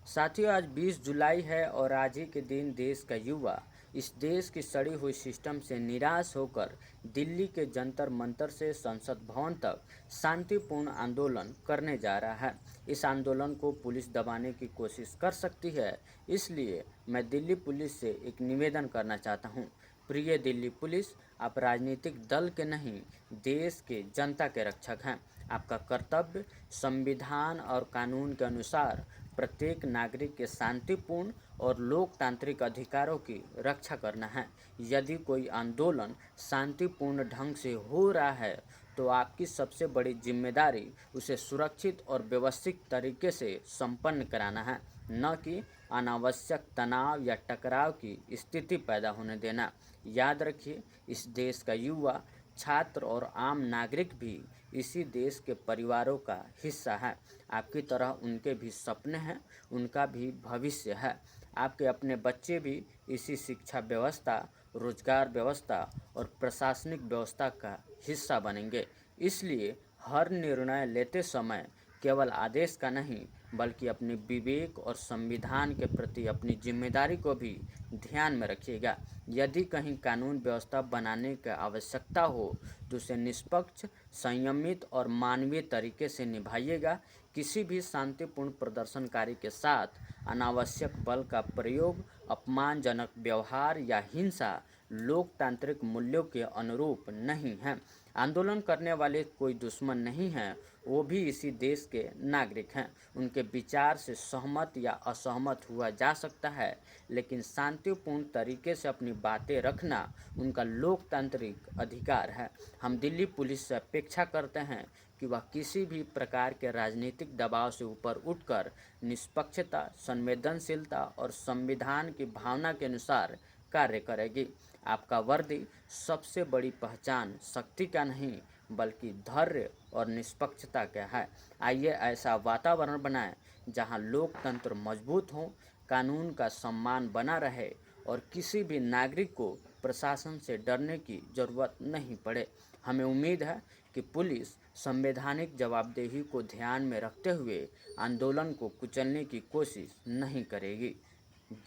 साथियों, आज 20 जुलाई है और आज ही के दिन देश का युवा इस देश की सड़ी हुई सिस्टम से निराश होकर दिल्ली के जंतर मंतर से संसद भवन तक शांतिपूर्ण आंदोलन करने जा रहा है। इस आंदोलन को पुलिस दबाने की कोशिश कर सकती है, इसलिए मैं दिल्ली पुलिस से एक निवेदन करना चाहता हूँ। प्रिय दिल्ली पुलिस, आप राजनीतिक दल के नहीं, देश के जनता के रक्षक हैं। आपका कर्तव्य संविधान और कानून के अनुसार प्रत्येक नागरिक के शांतिपूर्ण और लोकतांत्रिक अधिकारों की रक्षा करना है। यदि कोई आंदोलन शांतिपूर्ण ढंग से हो रहा है तो आपकी सबसे बड़ी जिम्मेदारी उसे सुरक्षित और व्यवस्थित तरीके से संपन्न कराना है, न कि अनावश्यक तनाव या टकराव की स्थिति पैदा होने देना। याद रखिए, इस देश का युवा, छात्र और आम नागरिक भी इसी देश के परिवारों का हिस्सा है। आपकी तरह उनके भी सपने हैं, उनका भी भविष्य है। आपके अपने बच्चे भी इसी शिक्षा व्यवस्था, रोजगार व्यवस्था और प्रशासनिक व्यवस्था का हिस्सा बनेंगे। इसलिए हर निर्णय लेते समय केवल आदेश का नहीं, बल्कि अपने विवेक और संविधान के प्रति अपनी जिम्मेदारी को भी ध्यान में रखिएगा। यदि कहीं कानून व्यवस्था बनाने की आवश्यकता हो तो उसे निष्पक्ष, संयमित और मानवीय तरीके से निभाइएगा। किसी भी शांतिपूर्ण प्रदर्शनकारी के साथ अनावश्यक बल का प्रयोग, अपमानजनक व्यवहार या हिंसा लोकतांत्रिक मूल्यों के अनुरूप नहीं है। आंदोलन करने वाले कोई दुश्मन नहीं हैं, वो भी इसी देश के नागरिक हैं। उनके विचार से सहमत या असहमत हुआ जा सकता है, लेकिन शांतिपूर्ण तरीके से अपनी बातें रखना उनका लोकतांत्रिक अधिकार है। हम दिल्ली पुलिस से अपेक्षा करते हैं कि वह किसी भी प्रकार के राजनीतिक दबाव से ऊपर उठकर निष्पक्षता, संवेदनशीलता और संविधान की भावना के अनुसार कार्य करेगी। आपका वर्दी सबसे बड़ी पहचान शक्ति का नहीं, बल्कि धैर्य और निष्पक्षता का है। आइए ऐसा वातावरण बनाएं जहां लोकतंत्र मजबूत हो, कानून का सम्मान बना रहे और किसी भी नागरिक को प्रशासन से डरने की जरूरत नहीं पड़े। हमें उम्मीद है कि पुलिस संवैधानिक जवाबदेही को ध्यान में रखते हुए आंदोलन को कुचलने की कोशिश नहीं करेगी।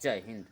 जय हिंद।